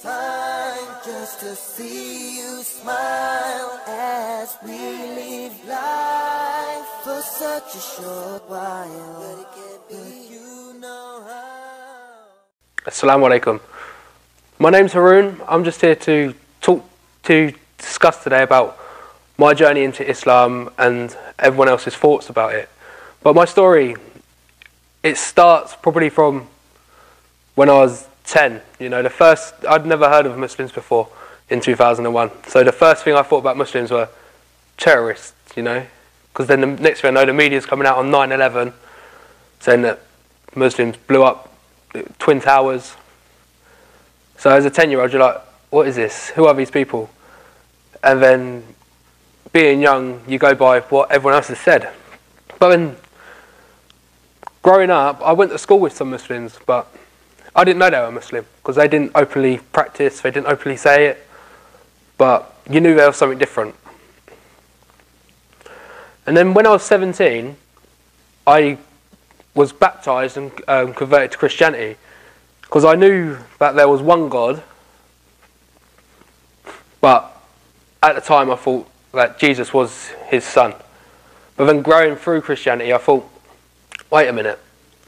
time just to see you smile as we live life for such a short while. But it can't be, you know how. Assalamu alaikum. My name's Haroon. I'm just here to discuss today about my journey into Islam and everyone else's thoughts about it. But my story, it starts probably from when I was 10. You know, I'd never heard of Muslims before in 2001. So the first thing I thought about Muslims were terrorists, you know. Because then the next thing I know, the media's coming out on 9/11 saying that Muslims blew up Twin Towers. So as a 10-year-old, you're like, what is this? Who are these people? And then being young, you go by what everyone else has said. But then growing up, I went to school with some Muslims, but I didn't know they were Muslim because they didn't openly practice, they didn't openly say it, but you knew there was something different. And then when I was 17, I was baptised and converted to Christianity because I knew that there was one God, but at the time I thought that Jesus was his son. But then growing through Christianity, I thought, wait a minute,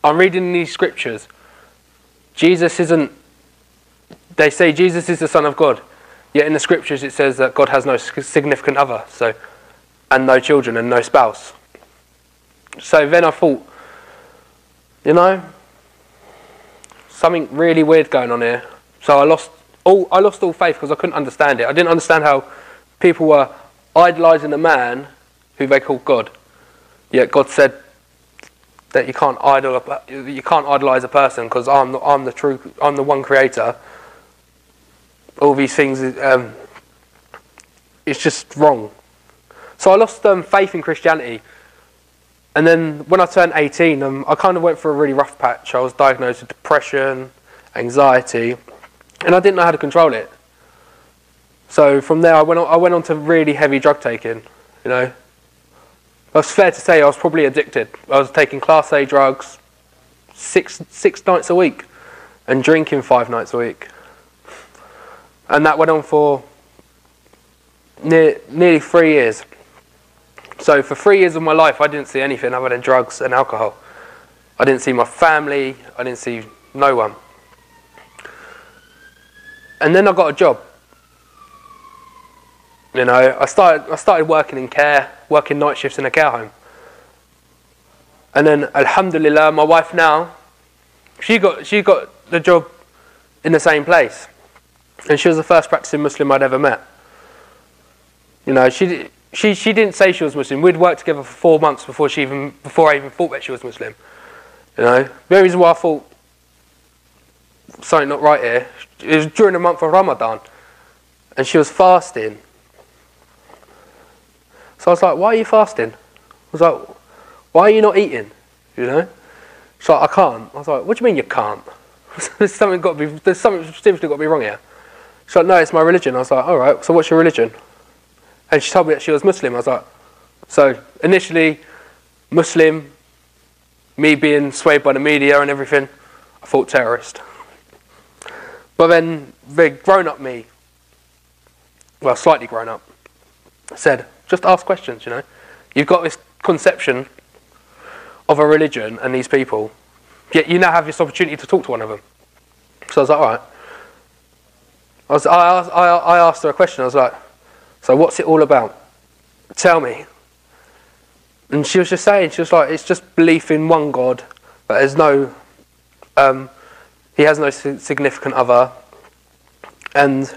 I'm reading these scriptures. They say Jesus is the Son of God, yet in the scriptures it says that God has no significant other, and no children and no spouse. So then I thought, you know, something really weird going on here. So I lost all faith because I couldn't understand it. I didn't understand how people were idolising a man who they called God, yet God said that you can't idolise a person because I'm the one creator. All these things, it's just wrong. So I lost faith in Christianity, and then when I turned 18, I kind of went through a really rough patch. I was diagnosed with depression, anxiety, and I didn't know how to control it. So from there, I went on to really heavy drug taking. You know. It's fair to say I was probably addicted. I was taking Class A drugs six nights a week and drinking 5 nights a week. And that went on for nearly 3 years. So for 3 years of my life, I didn't see anything other than drugs and alcohol. I didn't see my family. I didn't see no one. And then I got a job. You know, I started working in care, working night shifts in a care home. And then, alhamdulillah, my wife now, she got the job in the same place. And she was the first practicing Muslim I'd ever met. You know, she didn't say she was Muslim. We'd worked together for 4 months before I even thought that she was Muslim. You know, the reason why I thought something not right here, it was during the month of Ramadan. And she was fasting. So I was like, why are you fasting? I was like, why are you not eating? You know? She's like, I can't. I was like, what do you mean you can't? There's something seriously got to be wrong here. She's like, no, it's my religion. I was like, all right, so what's your religion? And she told me that she was Muslim. I was like, so initially, Muslim, me being swayed by the media and everything, I thought terrorist. But then the grown-up me, well, slightly grown up, said, just ask questions, you know. You've got this conception of a religion and these people, yet you now have this opportunity to talk to one of them. So I was like, all right. I asked her a question. I was like, so what's it all about? Tell me. And she was just saying, she was like, it's just belief in one God, but there's no, he has no significant other, and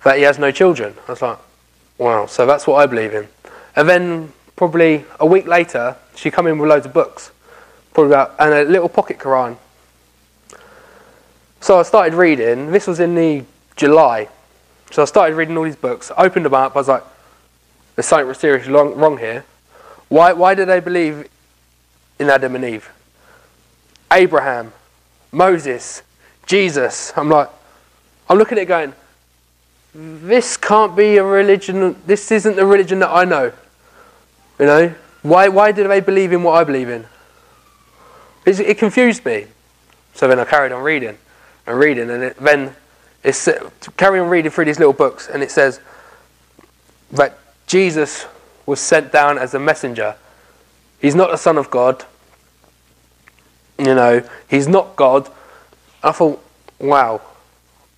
that he has no children. I was like, wow, so that's what I believe in. And then probably a week later, she come in with loads of books, and a little pocket Quran. So I started reading. This was in the July. So I started reading all these books, opened them up. I was like, there's something seriously wrong here. Why do they believe in Adam and Eve? Abraham, Moses, Jesus. I'm looking at it going, this can't be a religion. This isn't the religion that I know. You know, why do they believe in what I believe in? It confused me. So then I carried on reading, and then It's carry on reading through these little books, and it says that Jesus was sent down as a messenger. He's not the Son of God. You know, he's not God. I thought, wow,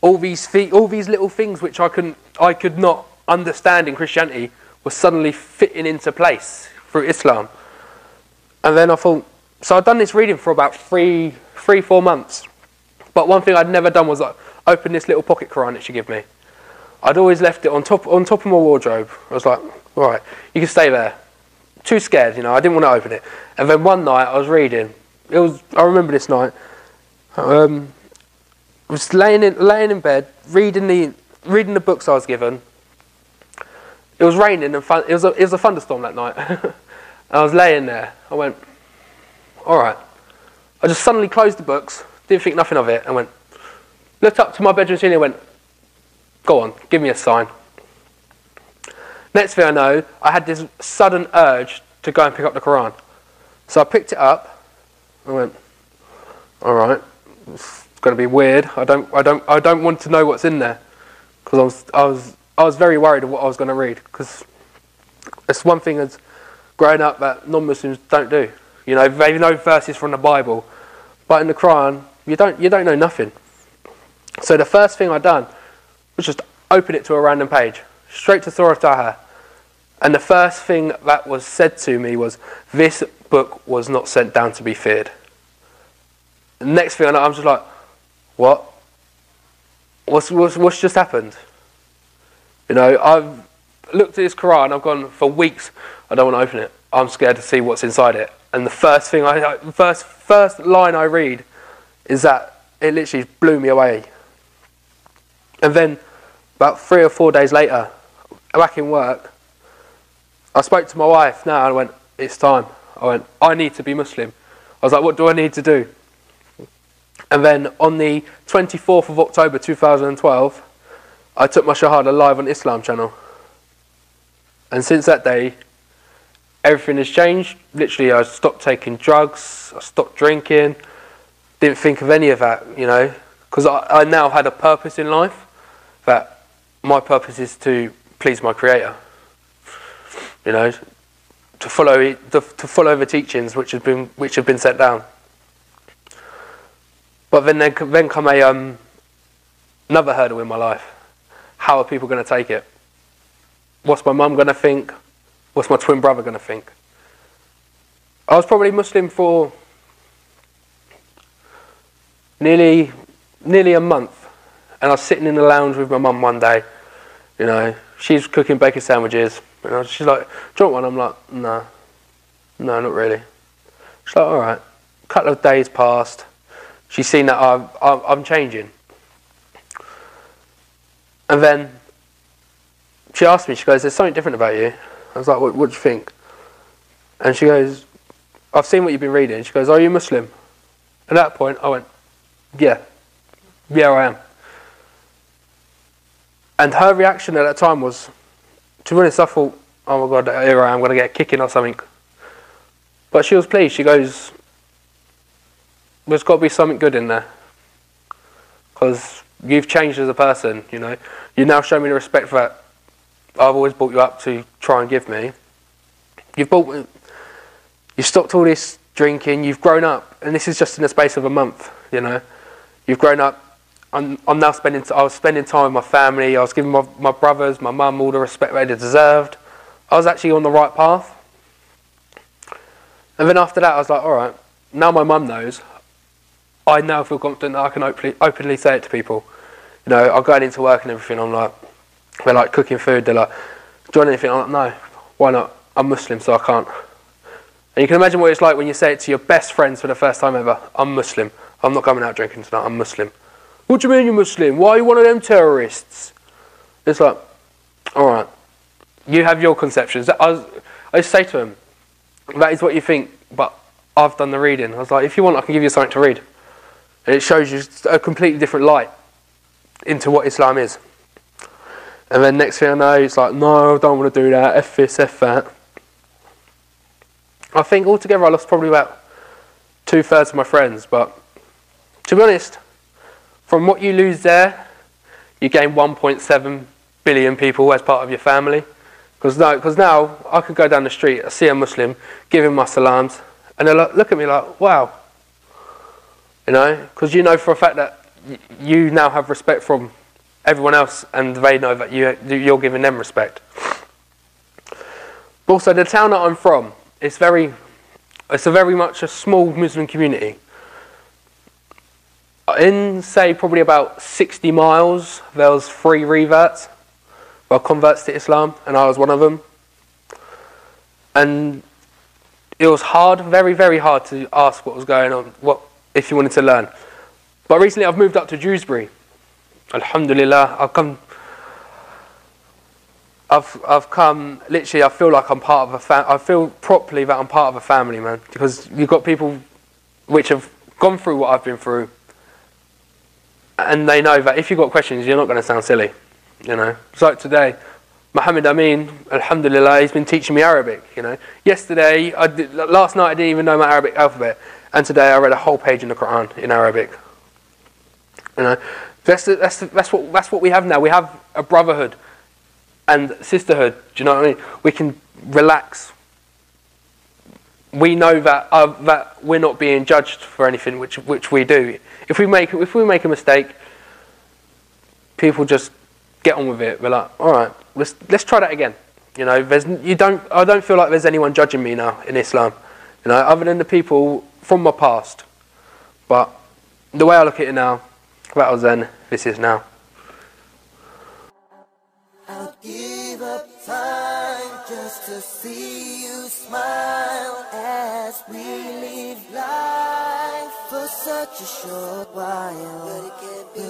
all these little things which I could not understand in Christianity were suddenly fitting into place through Islam. And then I thought, so I'd done this reading for about 4 months. But one thing I'd never done was open this little pocket Quran that she gave me. I'd always left it on top of my wardrobe. I was like, all right, you can stay there. Too scared, you know, I didn't want to open it. And then one night I was reading. I remember this night. I was laying in bed, reading the books I was given. It was raining and it was a thunderstorm that night. I was laying there. I went, all right. I just suddenly closed the books, didn't think nothing of it, and went, looked up to my bedroom ceiling and went, go on, give me a sign. Next thing I know, I had this sudden urge to go and pick up the Quran. So I picked it up. I went, all right, it's going to be weird. I don't want to know what's in there, because I was very worried of what I was going to read, because it's one thing as growing up that non-Muslims don't do. You know, they know verses from the Bible, but in the Quran you don't know nothing. So the first thing I done was just open it to a random page, straight to Surah Taha, and the first thing that was said to me was, this book was not sent down to be feared. The next thing I know, I'm just like, what? What's just happened? You know, I've looked at this Quran, I've gone for weeks, I don't want to open it. I'm scared to see what's inside it. And the first thing first line I read is that it literally blew me away. And then about 3 or 4 days later, back in work, I spoke to my wife now and I went, it's time. I went, I need to be Muslim. I was like, what do I need to do? And then on the 24th of October 2012, I took my Shahada live on Islam channel. And since that day, everything has changed. Literally, I stopped taking drugs, I stopped drinking, didn't think of any of that, you know, because I now had a purpose in life, that my purpose is to please my Creator, you know, to follow the teachings which have been set down. But then come another hurdle in my life. How are people going to take it? What's my mum going to think? What's my twin brother going to think? I was probably Muslim for nearly a month, and I was sitting in the lounge with my mum one day. You know, she's cooking bacon sandwiches, and she's like, "Do you want one?" I'm like, "No, not really." She's like, "All right." A couple of days passed. She's seen that I'm changing, and then she asked me. She goes, "There's something different about you." I was like, what do you think? And she goes, "I've seen what you've been reading." She goes, "Are you Muslim?" At that point, I went, yeah, I am. And her reaction at that time was, to be honest, I thought, oh my God, here I am, going to get a kicking or something. But she was pleased. She goes, there's got to be something good in there, because you've changed as a person, you know. You now show me the respect that I've always brought you up to try and give me. You've stopped all this drinking, you've grown up, and this is just in the space of a month, you know. You've grown up. I was spending time with my family, I was giving my brothers, my mum, all the respect they deserved. I was actually on the right path. And then after that I was like, alright, now my mum knows, I now feel confident that I can openly say it to people. You know, I'm going into work and everything, I'm like, they're like cooking food, they're like, do you want anything? I'm like, no, why not? I'm Muslim, so I can't. And you can imagine what it's like when you say it to your best friends for the first time ever. I'm Muslim, I'm not going out drinking tonight, I'm Muslim. What do you mean you're Muslim? Why are you one of them terrorists? It's like, alright, you have your conceptions. I just say to them, that is what you think, but I've done the reading. I was like, if you want, I can give you something to read. And it shows you a completely different light into what Islam is. And then next thing I know, it's like, no, I don't want to do that, F this, F that. I think altogether I lost probably about 2/3 of my friends, but to be honest, from what you lose there you gain 1.7 billion people as part of your family. Because now I could go down the street, I see a Muslim, give him my salams, and they'll look at me like, wow. You know, because you know for a fact that you now have respect from everyone else, and they know that you're giving them respect. But also, the town that I'm from, it's very much a small Muslim community. In, say, probably about 60 miles, there was 3 reverts, well, converts to Islam, and I was one of them. And it was hard, very, very hard to ask what was going on, if you wanted to learn. But recently I've moved up to Dewsbury. Alhamdulillah, I've come, literally I feel like I'm part of a family. I feel properly that I'm part of a family, man. Because you've got people which have gone through what I've been through. And they know that if you've got questions, you're not going to sound silly. You know, it's like today, Muhammad Amin, Alhamdulillah, he's been teaching me Arabic. You know, yesterday, last night I didn't even know my Arabic alphabet, and today I read a whole page in the Quran in Arabic. You know, that's what we have now. We have a brotherhood and sisterhood. Do you know what I mean? We can relax. We know that we're not being judged for anything which we do. If we make a mistake, people just get on with it. We're like, all right, let's try that again. You know, I don't feel like there's anyone judging me now in Islam. You know, other than the people from my past. But the way I look at it now, that was then, this is now. I'll give up time just to see you smile as we live life for such a short while. But it can't be